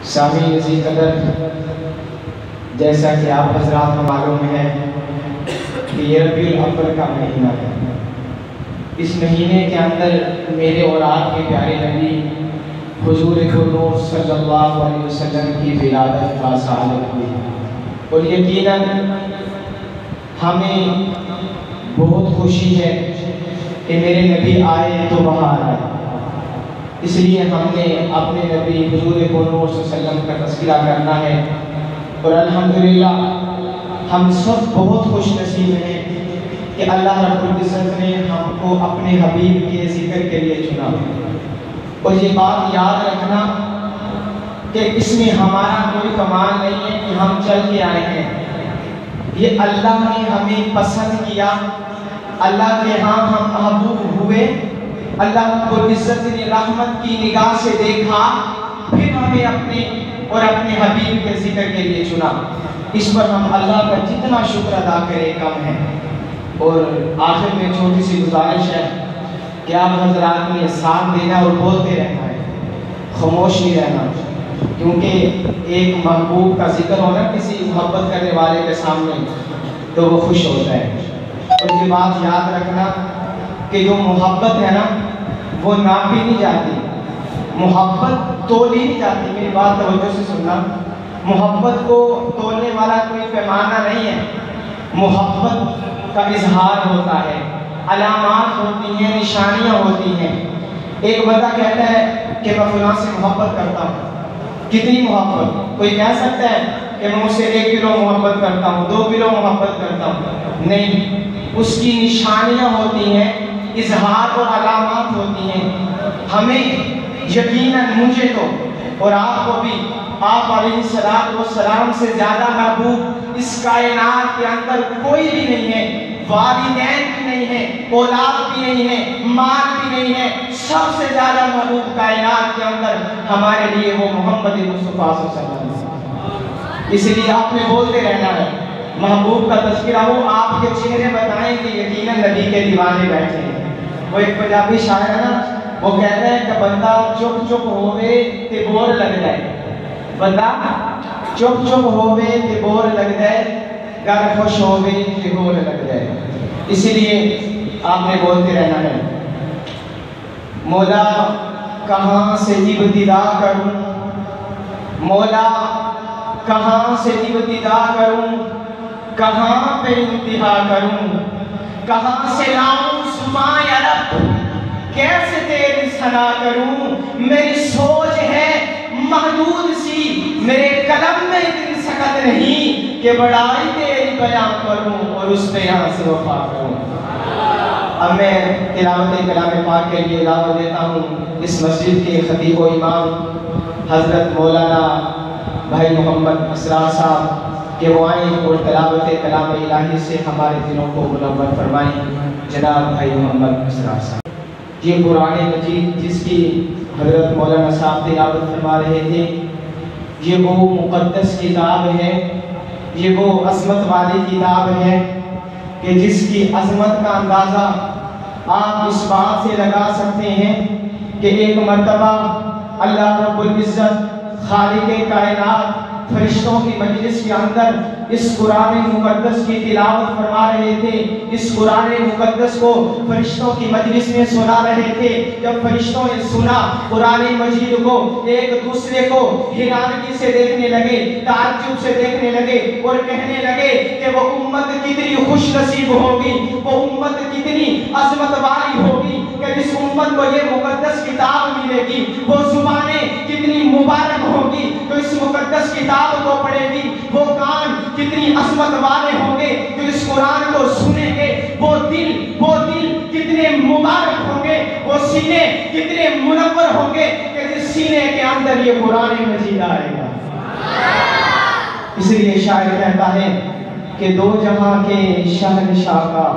سامعین عزیز قدر، جیسا کہ آپ حضرات کو معلوم ہے کہ یہ ربیع الاول کا مہینہ ہے۔ اس مہینے کے اندر میرے اور آپ کے پیارے نبی حضور نور صلی اللہ علیہ وسلم کی ولادت کا سعادت ہوئی، اور یقیناً ہمیں بہت خوشی ہے کہ میرے نبی آئے تو بہار آئے۔ اس لیے ہم نے اپنے نبی حضور نور صلی اللہ علیہ وسلم کا تذکرہ کرنا ہے، اور الحمدللہ ہم سب بہت خوش نصیب ہیں کہ اللہ رب العزت نے ہم کو اپنے حبیب کے ذکر کے لیے چنا۔ اور یہ بات یاد رکھنا کہ اس میں ہمارا کوئی کمال نہیں ہے کہ ہم چل کے آئے ہیں، یہ اللہ نے ہمیں پسند کیا، اللہ کے ہاں ہم محبوب ہوئے، اللہ رب العزت نے رحمت کی نگاہ سے دیکھا، پھر ہمیں اپنے اور اپنے حبیب کے ذکر کے لیے چنا۔ اس پر ہم اللہ کا جتنا شکر ادا کریں کم ہے۔ اور آخر میں چھوٹی سی گزارش ہے کہ آپ حضرات نے ساتھ دینا اور بولتے رہنا ہے، خاموش نہیں رہنا، کیونکہ ایک محبوب کا ذکر ہونا کسی محبت کرنے والے کے سامنے تو وہ خوش ہوتا ہے۔ اور یہ بات یاد رکھنا کہ جو محبت ہے نا وہ ناپی نہیں جاتی، محبت تولی نہیں جاتی۔ میری بات توجہ سے سننا، محبت کو تولنے والا کوئی پیمانہ نہیں ہے، محبت کا اظہار ہوتا ہے، علامات ہوتی ہیں، نشانیاں ہوتی ہیں۔ ایک بندہ کہتا ہے کہ میں فلاں سے محبت کرتا ہوں، کتنی محبت؟ کوئی کہہ سکتا ہے کہ میں اسے 1 کلو محبت کرتا ہوں، 2 کلو محبت کرتا ہوں؟ نہیں، اس کی نشانیاں ہوتی ہیں، اظہار اور علامات ہوتی ہیں۔ ہمیں یقیناً مجھے تو اور آپ کو بھی آپ علیہ السلام سے زیادہ محبوب اس کائنات کے اندر کوئی بھی نہیں ہے، والدین بھی نہیں ہے، اولاد بھی نہیں ہے، مال بھی نہیں ہے۔ سب سے زیادہ محبوب کائنات کے اندر ہمارے لیے وہ محمد مصطفیٰ صلی اللہ علیہ وسلم۔ اس لیے آپ نے بولتے رہنا ہے، محبوب کا تذکرہ ہو، آپ کے چہرے بتائیں کہ یقیناً نبی کے دیوانے بیٹھے ہیں۔ وہ ایک پنجابی شاعر ہے نا، وہ کہتا ہے کہ بندہ چپ چپ ہووے تے بور لگ جائے، بندہ چپ چپ ہووے تے بور لگ جائے، گر خوش ہووے تے ہور لگ جائے۔ اس لیے آپ نے بولتے رہنا ہے، مولا کہاں سے ابتدا کروں، مولا کہاں سے ابتدا کروں، کہاں پہ انتہا کروں، کہاں سے لاؤں زبان عرب، کیسے تیری ثنا کروں۔ میری سوچ ہے محدود سی، میرے قلم میں اتنی سکت نہیں کہ بڑائی تیری بیان کروں اور اس پہ یہاں سے وفا کروں۔ اب میں تلاوت کلام پاک کے لیے دعوت دیتا ہوں اس مسجد کے خطیب و امام حضرت مولانا بھائی محمد اسرار صاحب کہ وہ آئیں اور تلاوت کلام الہی سے ہمارے دلوں کو منور فرمائیں۔ جناب بھائی محمد اسرار صاحب، یہ قرآن مجید جس کی حضرت مولانا صاحب تلاوت فرما رہے تھے، یہ وہ مقدس کتاب ہے، یہ وہ عظمت والی کتاب ہے کہ جس کی عظمت کا اندازہ آپ اس بات سے لگا سکتے ہیں کہ ایک مرتبہ اللہ رب العزت خالق کائنات فرشتوں کی مجلس کے اندر اس قرآن مقدس کی تلاوت فرما رہے تھے، اس قرآن مقدس کو فرشتوں کی مجلس میں سنا رہے تھے۔ جب فرشتوں نے سنا قرآن مجید کو، ایک دوسرے کو حیرانگی سے دیکھنے لگے، تعجب سے دیکھنے لگے اور کہنے لگے کہ وہ امت کتنی خوش نصیب ہوگی، وہ امت کتنی عظمت والی ہوگی کہ جس امت کو یہ مقدس کتاب ملے گی، وہ زبانیں کتنی مبارک ہوگی تو اس مقدس کتاب کو پڑھے گی، وہ کان کتنی عظمت والے ہوں گے جو اس قرآن کو سنیں گے، وہ دل کتنے مبارک ہوں گے، وہ سینے کتنے منور ہوں گے کہ جس سینے کے اندر یہ قرآن مجید آئے گا۔ اس لیے شاعر کہتا ہے کہ دو جہاں کے شہنشاہ کا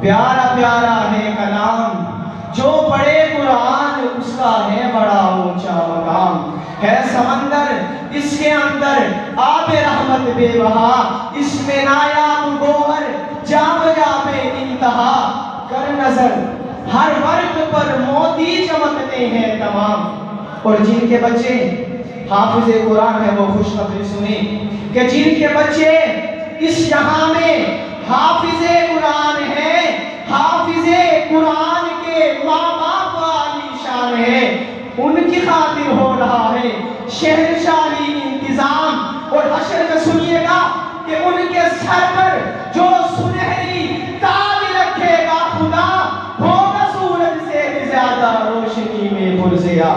پیارا پیارا ہے کلام، جو پڑھے قرآن اس کا ہے بڑا اونچا مقام۔ ہے سمندر اس کے اندر آب رحمت بے بہا، اس میں نایاب گوہر جام بے انتہا، کر نظر ہر ورق پر موتی چمکتے ہیں تمام، اور جن کے بچے حافظ قرآن ہے وہ خوشخبری سنیں کہ جن کے بچے اس جہاں میں حافظ قرآن ہے، حافظ قرآن کے ماں باپ عالی شان ہے، ان کی خاطر ہو رہا ہے شہنشاہی انتظام۔ اور حشر میں سنیے گا کہ ان کے سر پر جو سنہری تاج رکھے گا خدا، ہوگا سورج سے بھی زیادہ روشنی میں پرزیا۔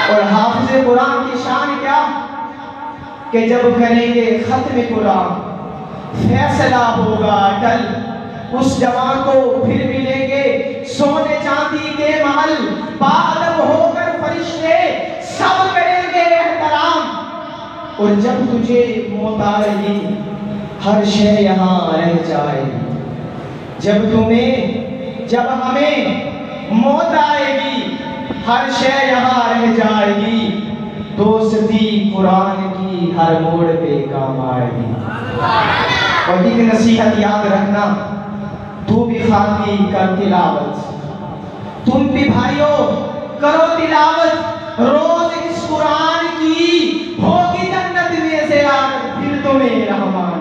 اور حافظ قرآن کی شان کیا کہ جب کریں گے ختم قرآن فیصلہ ہوگا اٹل، اس جوان کو پھر ملیں گے سونے چاندی کے محل، باادب ہو کر فرشتے سب کریں گے احترام۔ اور جب تجھے موت آئے گی ہر شے یہاں رہ جائے گی، جب ہمیں موت آئے گی ہر شے یہاں رہ جائے گی، دوستی قرآن کی ہر موڑ پہ کام آئے گی۔ اور ایک نصیحت یاد رکھنا، تو بھی خاطی کر تلاوت، تم بھی بھائیوں کرو تلاوت، روز اس قرآن کی ہوگی جنت میں زیارت، پھر تمہیں رحمان۔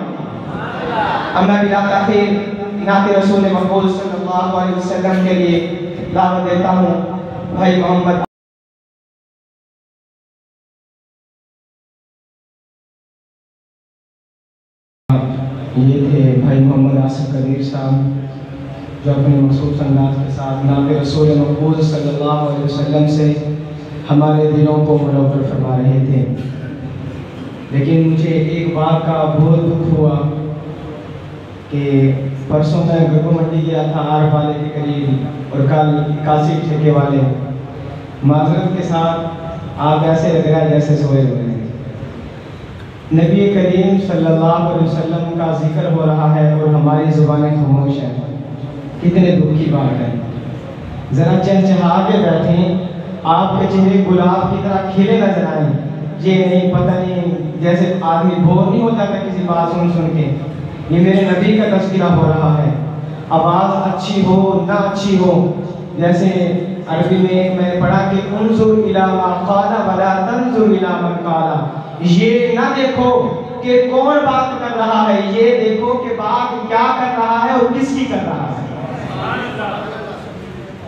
اب میں بلا تاخیر نعت رسول مقبول صلی اللہ علیہ وسلم کے لیے دعوت دیتا ہوں بھائی محمد۔ یہ تھے بھائی محمد آصف قدیر صاحب جو اپنے مخصوص انداز کے ساتھ نعت رسول مقبول صلی اللہ علیہ وسلم سے ہمارے دلوں کو منور فرما رہے تھے۔ لیکن مجھے ایک بات کا بہت دکھ ہوا کہ پرسوں میں گرگو منڈی گیا تھا آر والے کے قریب، اور کل کاسی ٹھیکے والے، معذرت کے ساتھ آپ ایسے لگ رہا ہے جیسے سوئے ہوئے ہیں۔ نبی کریم صلی اللہ علیہ وسلم کا ذکر ہو رہا ہے اور ہماری زبانیں خاموش ہیں، کتنے دکھ کی بات ہے۔ ذرا چہچہا کے بیٹھیں، آپ کے چہرے گلاب کی طرح کھلے نظر آئیں، یہ نہیں پتہ نہیں جیسے آدمی بور نہیں ہوتا ہے کسی بات سن کے۔ یہ میرے نبی کا تذکرہ ہو رہا ہے، آواز اچھی ہو نہ اچھی ہو، جیسے عربی میں میں نے پڑھا کہ انظر الی ما قال ولا تنظر الی من قال، یہ نہ دیکھو کہ کون بات کر رہا ہے، یہ دیکھو کہ بات کیا کر رہا ہے اور کس کی کر رہا ہے۔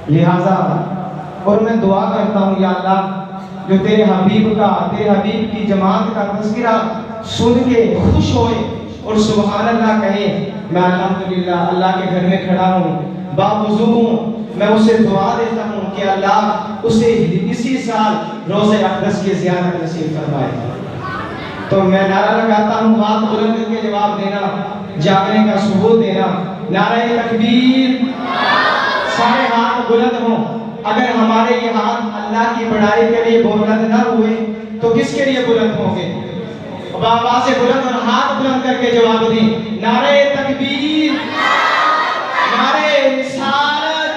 لہذا اور میں دعا کرتا ہوں یا اللہ جو تیرے حبیب کی جماعت کا تذکرہ سن کے خوش ہوئے اور سبحان اللہ کہیں، میں الحمدللہ اللہ کے گھر میں کھڑا ہوں، باوضو ہوں، میں اسے دعا دیتا ہوں کہ اللہ اسے اسی سال روزہ اقدس کی زیارت نصیب فرمائے۔ تو میں نعرہ لگاتا ہوں، بات بلند کر کے جواب دینا، جاگنے کا ثبوت دینا، نعرہ تکبیر، سارے ہاتھ بلند ہوں۔ اگر ہمارے یہ ہاتھ اللہ کی بڑائی کے لیے بلند نہ ہوئے تو کس کے لیے بلند ہوں گے؟ بابا سے بلند اور ہاتھ بلند کر کے جواب دیں، نعرہ تکبیر، نعرہ رسالت،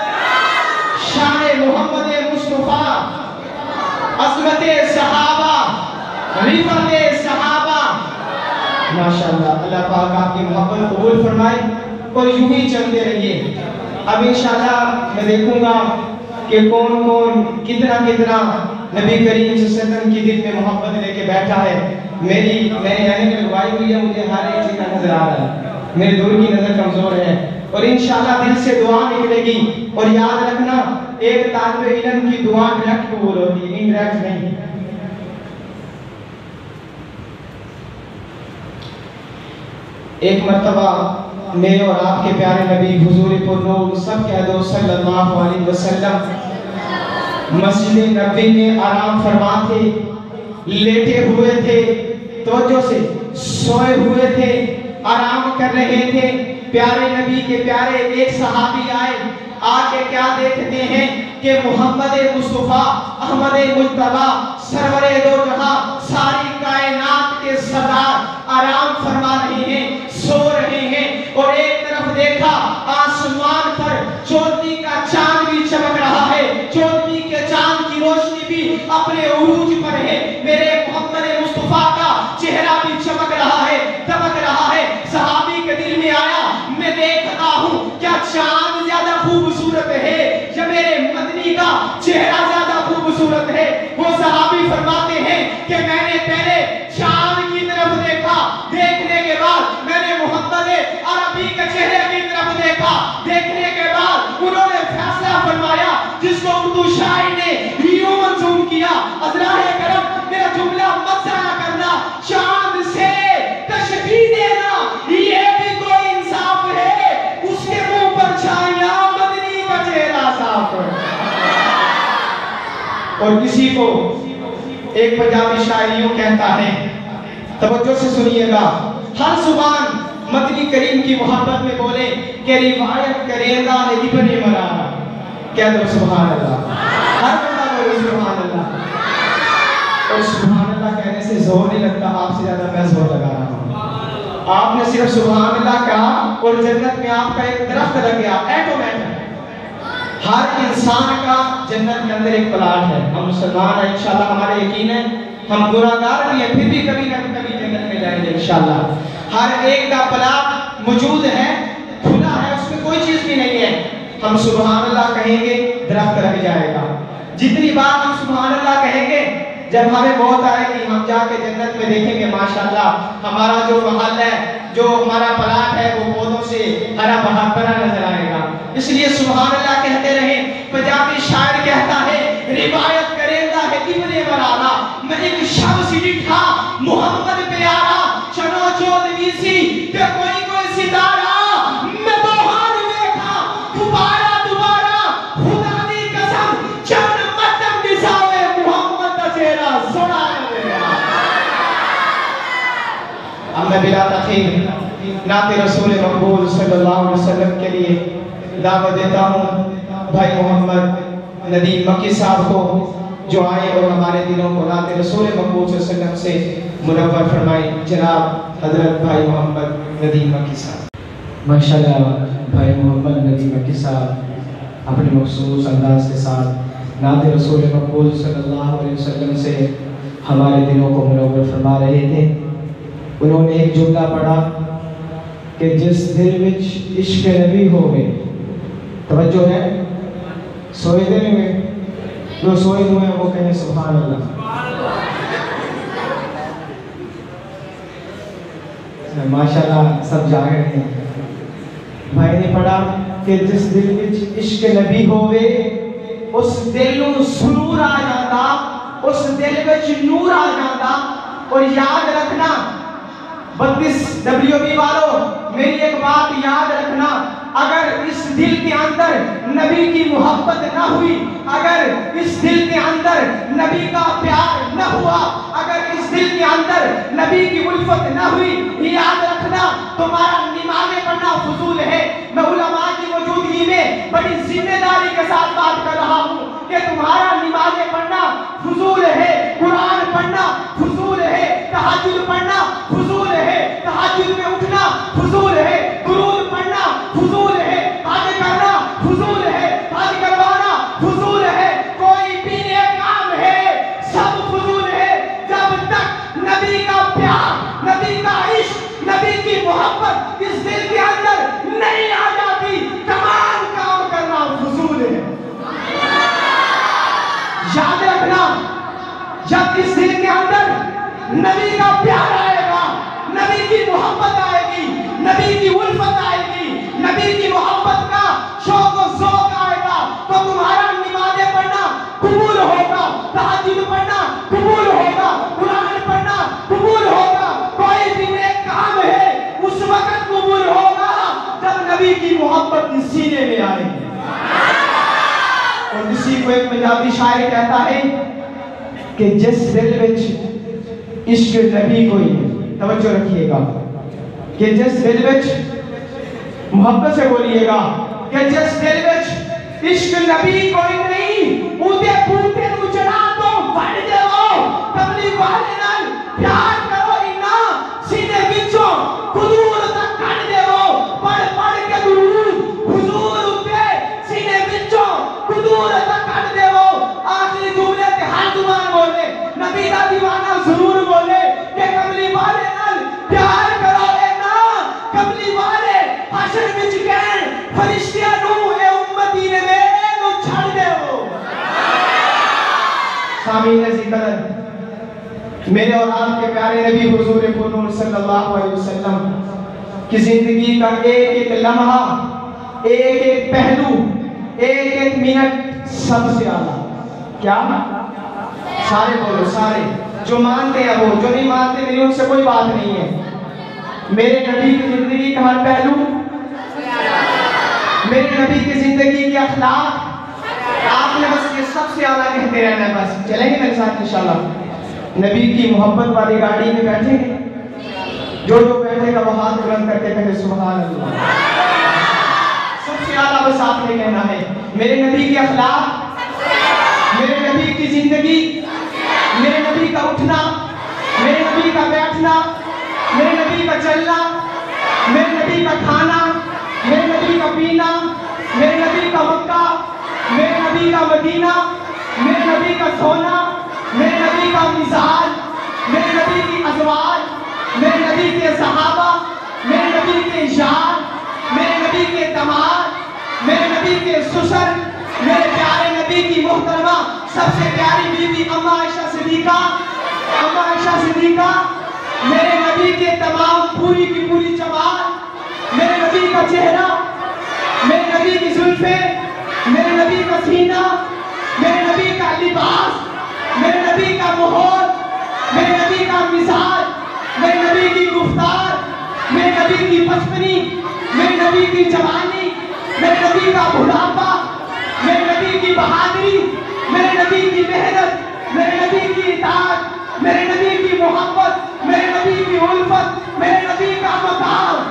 شان محمد مصطفیٰ، عظمت صحابہ، رفعت صحابہ۔ ماشاءاللہ، اللہ پاک آپ کی محبت قبول فرمائے اور یوں ہی چلتے رہیے۔ اب انشاءاللہ میں دیکھوں گا کہ کون کون کتنا نبی کریم صلی اللہ علیہ وسلم کی دل میں محبت لے کے بیٹھا ہے۔ میں نے یعنی کہ لگوائی ہوئی ہے، مجھے ہر ایک چیز نظر آ رہا ہے، میرے دور کی نظر کمزور ہے، اور انشاءاللہ دل سے دعا نکلے گی۔ اور یاد رکھنا ایک طالب علم کی دعا ڈائریکٹ قبول ہوتی ہے، انڈائریکٹ نہیں۔ ایک مرتبہ میرے اور آپ کے پیارے نبی حضور پرنور سب کہہ دو صلی اللہ علیہ وسلم مسجد نبی میں آرام فرما تھے، لیٹے ہوئے تھے، توجہ سے سوئے ہوئے تھے، آرام کر رہے تھے۔ پیارے نبی کے پیارے ایک صحابی آئے، آ کے کیا دیکھتے ہیں کہ محمد مصطفیٰ احمد مجتبی سرور دو جہاں ساری کائنات کے سردار آرام فرما رہے ہیں، سو رہے ہیں، اور ایک طرف دیکھا آسمان پر چودھری کا چاند بھی چمک رہا ہے، چودھری کے چاند کی روشنی بھی اپنے عروج پر ہے، میرے محمد مصطفیٰ کا چہرہ بھی چمک رہا ہے، دمک رہا ہے۔ صحابی کے دل میں آیا، میں دیکھتا ہوں کیا چاند زیادہ خوبصورت ہے یا میرے مدنی کا چہرہ زیادہ خوبصورت ہے؟ وہ صحابی اسی کو ایک پنجابی شاعر یوں کہتا ہے، توجہ سے سنیے گا، ہر زبان مدنی کریم کی محبت میں بولے کہ روایت کریندہ ہے ابن مرارہ، کہہ دو سبحان اللہ، ہر بندہ بولے سبحان اللہ۔ اور سبحان اللہ کہنے سے زور نہیں لگتا، آپ سے زیادہ میں زور لگا رہا ہوں۔ آپ نے صرف سبحان اللہ کہا اور جنت میں آپ کا ایک درخت لگ گیا، ایٹومیٹک۔ ہر انسان کا جنت کے اندر ایک پلاٹ ہے، ہم مسلمان ہیں انشاءاللہ، ہمارا یقین ہے، ہم گناہگار بھی ہیں پھر بھی کبھی نہ کبھی جنت میں جائیں گے انشاءاللہ۔ ہر ایک کا پلاٹ موجود ہے، کھلا ہے، اس میں کوئی چیز بھی نہیں ہے۔ ہم سبحان اللہ کہیں گے درخت لگ جائے گا۔ جتنی بار ہم سبحان اللہ کہیں گے، جب ہمیں موت آئے گی ہم جا کے جنت میں دیکھیں گے ماشاءاللہ ہمارا جو محل ہے، جو ہمارا پلاٹ ہے، وہ پودوں سے ہرا بھرا نظر آئے گا۔ اس لیے سبحان اللہ کہتے رہیں۔ پنجابی شاعر کہتا ہے، روایت کریندہ ہے ابن مرارہ، میں ایک شخص ڈٹھا محمد پیارا، چنو چودوی سی تے کوئی ستارہ، میں بہان دیکھا دوبارہ خدا دی قسم چند متم نساوے محمد دا چہرہ سونا لگا۔ اب میں بلا تاخیر نعت رسول مقبول صلی اللہ علیہ وسلم کے لیے دعوت دیتا ہوں بھائی محمد ندیم مکی صاحب کو، جو آئے اور ہمارے دلوں کو نعت رسول مقبول صلی اللہ علیہ وسلم سے منور فرمائیں۔ جناب حضرت بھائی محمد ندیم مکی صاحب۔ ماشاءاللہ بھائی محمد ندیم مکی صاحب اپنے مخصوص انداز کے ساتھ نعت رسول مقبول صلی اللہ علیہ وسلم سے ہمارے دلوں کو منور فرما رہے تھے۔ انہوں نے ایک جملہ پڑھا کہ جس دل وچ عشق نبی ہوئے، توجہ ہے، سوئے دے میں جو سوئے ہوئے ہیں وہ کہیں سبحان اللہ۔ ماشاءاللہ سب جاگ رہے ہیں۔ بھائی نے پڑھا کہ جس دل وچ عشق نبی ہوئے، اس دل نوں سرور آ جاتا، اس دل وچ نور آ جاتا۔ اور یاد رکھنا 32 والوں، میری ایک بات یاد رکھنا، اگر اس دل کے اندر نبی کی محبت نہ ہوئی، اگر اس دل کے اندر نبی کا پیار نہ ہوا، اگر اس دل کے اندر نبی کی الفت نہ ہوئی، یاد رکھنا تمہارا نمازیں پڑھنا فضول ہے۔ میں علماء کی موجودگی میں بڑی ذمہ داری کے ساتھ بات کر رہا ہوں کہ تمہارا نمازیں پڑھنا فضول ہے، قرآن پڑھنا فضول ہے، تہجد پڑھنا فضول ہے، تہجد میں اٹھنا فضول ہے، درود پڑھنا فضول ہے، حج کرنا فضول ہے، حج کروانا فضول ہے، کوئی بھی نیک کام ہے سب فضول ہے جب تک نبی کا پیار، نبی کا عشق، نبی کی محبت اس دل کے اندر نہیں آ جاتی، تمام کام کرنا فضول ہے۔ یاد رکھنا جب اس دل کے اندر نبی کا پیار آئے گا، نبی کی محبت آئے گی، نبی کی الفت آئے گی، نبی کی محبت کا شوق و ذوق آئے گا، تو تمہارا نمازیں پڑھنا قبول ہوگا، تہجد پڑھنا قبول ہوگا، قرآن پڑھنا قبول ہوگا، کوئی بھی نیک کام ہے اس وقت قبول ہوگا جب نبی کی محبت اس سینے میں آئے گی۔ اور اسی کو ایک پنجابی شاعر کہتا ہے کہ جس دل وچ عشق نبی کوئی ہے، توجہ رکھیے گا کہ جس دل وچ، محبت سے بولیے گا کہ جس دل وچ عشق نبی کوئی نہیں، اودے بوٹے نوں چڑھا دو بڑھ جاؤ، کملی والے نال پیار کرو اینا سینے وچوں قدور تک کھڑ دیو، پڑھ پڑھ کے درود حضور اتے سینے وچوں قدور تک کھڑ دیو۔ آخری جملے تے ہر زبان بولے، نبی دا دیوانہ ضرور بولے کہ کملی والے نال پیار کرو اینا، کملی والے حشر وچ کہن فرشتیاں نوں اے امتی نے میرے نوں چھڑ دیو۔ سامعین عزیز قدر، میرے اور آپ کے پیارے نبی حضور پرنور صلی اللہ علیہ وسلم کی زندگی کا ایک ایک لمحہ، ایک ایک پہلو، ایک ایک منٹ سب سے اعلیٰ کیا؟ سارے بولو، سارے جو مانتے ہیں وہ، جو نہیں مانتے میری ان سے کوئی بات نہیں ہے۔ میرے نبی کی زندگی کا ہر پہلو، میرے نبی کی زندگی کی اخلاق آپ نے بس یہ سب سے اعلیٰ کہتے رہنا ہے بس. چلیں گے میرے ساتھ انشاءاللہ؟ نبی کی محبت والی گاڑی میں بیٹھیں گے. جو بیٹھے گا وہ ہاتھ بلند کر کے کہے سبحان اللہ. سب سے اعلیٰ بس آپ نے کہنا ہے. میرے نبی کے اخلاق، میرے نبی کی زندگی، میرے نبی کا اٹھنا، میرے نبی کا بیٹھنا، میرے نبی کا چلنا، میرے نبی کا کھانا، میرے نبی کا پینا، میرے نبی کا مکہ، میرے نبی کا مدینہ، میرے نبی کا سونا، میرے نبی کا مزاج، میرے نبی کی ازواج، میرے نبی کے صحابہ، میرے نبی کے یار، میرے نبی کے دماد، میرے نبی کے سسر، میرے پیارے نبی کی محترمہ سب سے پیاری بیوی اما عائشہ صدیقہ، اما عائشہ صدیقہ، میرے نبی کے تمام پوری کی پوری جمال، میرے نبی کا چہرہ، میرے نبی کی زلفیں، میرے نبی کا سینہ، میرے نبی کا لباس، میرے نبی کا ماحول، میرے نبی کا مزاج، میرے نبی کی گفتار، میرے نبی کی بچپنی، میرے نبی کی جوانی، میرے نبی کا بڑھاپا، میرے نبی کی بہادری، میرے نبی کی محنت، میرے نبی کی اطاعت، میرے نبی کی محبت، میرے نبی کی الفت، میرے نبی کا مقام،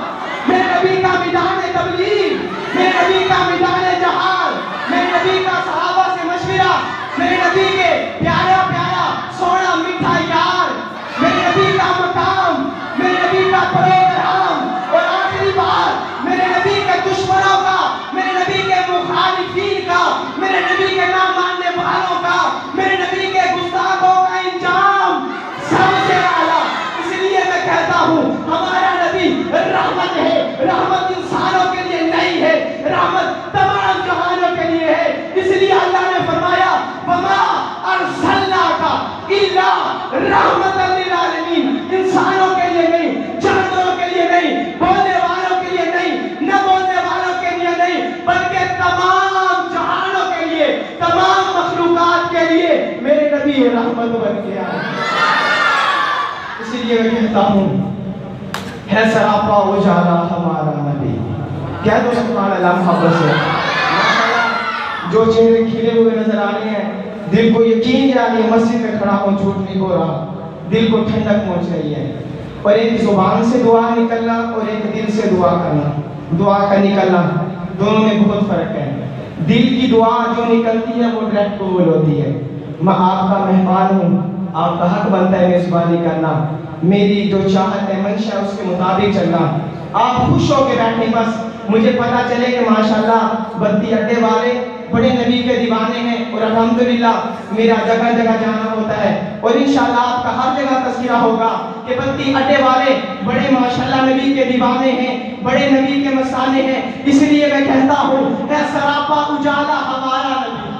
میرے نبی کا میدان تبلیغ، میرے نبی کا میدان جہاد، میرے نبی کا صحابہ سے مشورہ، میرے نبی کے پیارا پیارا سونا میٹھا یار، میرے نبی کا مقام، میرے نبی کا پروگرام، اور آخری بات میرے نبی کے دشمنوں کا، میرے نبی کے مخالفین کا، میرے نبی کے نہ ماننے والوں کا، میرے نبی کے گستاخوں کا انجام سب سے اعلیٰ. اس لیے میں کہتا ہوں ہمارا نبی رحمت ہے. رحمت انسانوں کے لیے نہیں ہے، رحمت تمام جہانوں کے لیے ہے. اس لیے اللہ نے فرمایا وَمَا أَرْسَلْنَاكَ إِلَّا رَحْمَةً لِلْعَالَمِينَ. انسانوں کے لیے نہیں، جانوروں کے لیے نہیں، بولنے والوں کے لیے نہیں، نہ بولنے والوں کے لیے نہیں، بلکہ تمام جہانوں کے لیے، تمام مخلوقات کے لیے میرے نبی رحمت بن گیا. اسی لیے میں کہتا ہوں ہے سراپا اجالا ہمارا نبی. کہہ دو سبحان اللہ محبت سے. جو چہرے کھلے ہوئے نظر آ رہے ہیں، دل کو یقین جانی مسجد میں کھڑا ہوں جھوٹ نہیں ہو رہا، دل کو ٹھنڈک پہنچ رہی ہے. اور ایک زبان سے دعا نکلنا اور ایک دل سے دعا کرنا، دعا کا نکلنا دونوں میں بہت فرق ہے. دل کی دعا جو نکلتی ہے وہ ڈائریکٹ قبول ہوتی ہے. میں آپ کا مہمان ہوں، آپ کا حق بنتا ہے میزبانی کرنا، میری جو چاہت ہے منشا ہے اس کے مطابق چلنا. آپ خوش ہو کے بیٹھیں، بس مجھے پتا چلے کہ ماشاءاللہ بتی اڈے والے بڑے نبی کے دیوانے ہیں، اور الحمدللہ میرا جگہ جگہ جانا ہوتا ہے، اور انشاءاللہ آپ کا ہر جگہ تذکرہ ہوگا کہ بتی اڈے والے بڑے ماشاءاللہ نبی کے دیوانے ہیں، بڑے نبی کے مستانے ہیں. اس لیے میں کہتا ہوں ہے سراپا اجالا ہمارا نبی،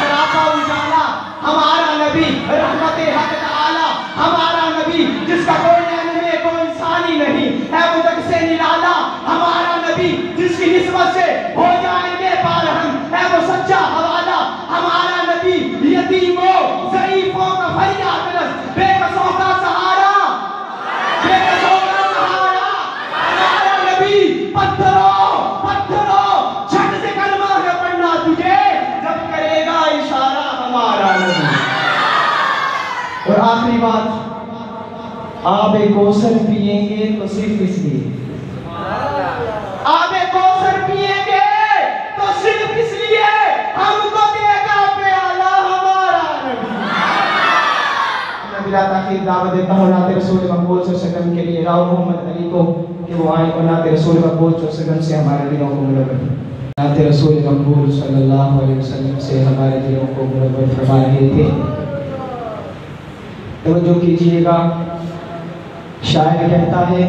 سراپا اجالا ہمارا نبی، رحمت حق تعالی ہمارا نبی، جس کا کوئی نعمت میں کوئی انسان ہی نہیں ہے، وہ تک سے نرالا ہمارا نبی، جس کی نسبت سے ہو جائیں گے پار ہم، ہے وہ سچا حوالہ ہمارا نبی. یتیموں ضعیفوں کا فریاد رس، بے کسوں کا سہارا، بے کسوں کا سہارا ہمارا نبی. پتھروں پتھروں چھٹ سے کلمہ ہے پڑھنا تجھے، جب کرے گا اشارہ ہمارا نبی. اور آخری بات، آب کوثر پیئیں گے تو صرف اس لیے، آب کوثر پیئیں گے تو صرف اس لیے ہم کو دے گا پیالہ ہمارا نبی. میں بلا تاخیر دعوت دیتا ہوں نعت رسول مقبول صلی اللہ علیہ وسلم کے لیے راؤ محمد علی کو کہ وہ آئیں اور نعت رسول مقبول صلی اللہ علیہ وسلم سے ہمارے دلوں کو منور، نعت رسول مقبول صلی اللہ علیہ وسلم سے ہمارے دلوں کو منور فرما رہے تھے. توجہ کیجئے گا، شاعر کہتا ہے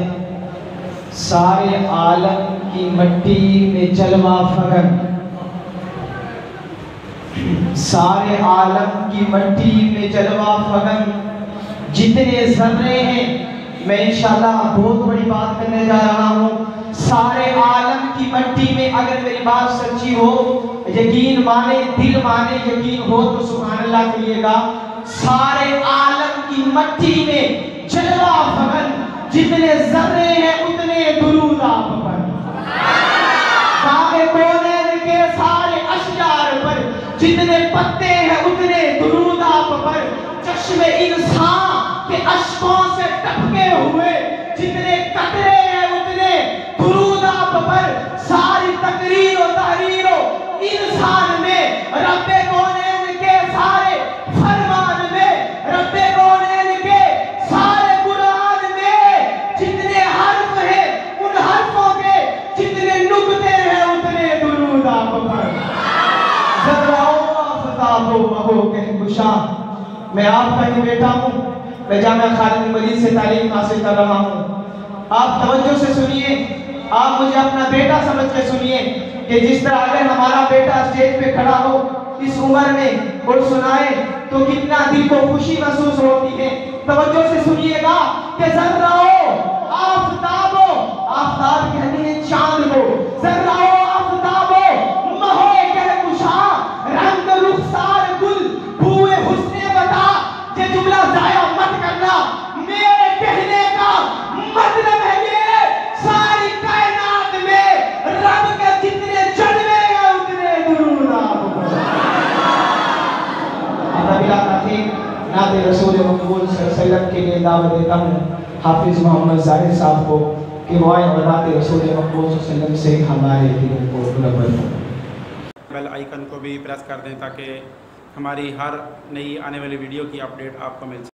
سارے عالم کی مٹی میں جلوہ فغن، سارے عالم کی مٹی میں جلوہ فغن، جتنے ذرے ہیں. میں انشاءاللہ بہت بڑی بات کرنے جا رہا ہوں. سارے عالم کی مٹی میں اگر میری بات سچی ہو، یقین مانے، دل مانے، یقین ہو تو سبحان اللہ کہیے گا. سارے عالم کی مٹی میں جلوہ فغن، جتنے ذرے ہیں اتنے درود آپ پر. باغ کونین کے سارے اشجار پر جتنے پتے ہیں اتنے درود آپ پر، چشم انسان کے اشکوں سے ٹپکے ہوئے جتنے قطرے ہیں اتنے درود آپ پر، ساری تقریر و تحریر و انسان میں رب کونین کے سارے فرمان میں، رب کونین کے سارے قرآن میں جتنے حرف ہیں ان حرفوں کے جتنے نقطے ہیں اتنے درود آپ پر۔ ذراؤ آفتاب و مہو کہکشاں، میں آپ کا ہی بیٹا ہوں، میں جامعہ خالد بن ولید سے تعلیم حاصل کر رہا ہوں۔ آپ توجہ سے سنیے، آپ مجھے اپنا بیٹا سمجھ کے سنیے کہ جس طرح اگر ہمارا بیٹا اسٹیج پہ کھڑا ہو اس عمر میں اور سنائے تو کتنا دل کو خوشی محسوس ہوتی ہے۔ توجہ سے سنیے گا کہ ذراؤ آفتابو، آفتاب کہتے ہیں چاند کو، ذراؤ آفتابو مہو کہکشاں، رنگ رخسار گل بوئے حسن بتا، یہ جملہ ضائع مت کرنا، میرے کہنے کا مطلب ہے یہ ساری کائنات میں رب کے جتنے جلوے ہیں اتنے درود آپ پر۔ اب بلا تاخیر نعت رسول مقبول صلی اللہ علیہ وسلم کے لیے دعوت دیتا ہوں حافظ محمد ظاہر صاحب کو کہ وہ آئیں نعت رسول مقبول صلی اللہ علیہ وسلم سے ہمارے دلوں کو منور کریں۔ بیل آئیکن کو بھی پریس کر دیں تاکہ ہماری ہر نئی آنے والی ویڈیو کی اپڈیٹ آپ کو مل سکے۔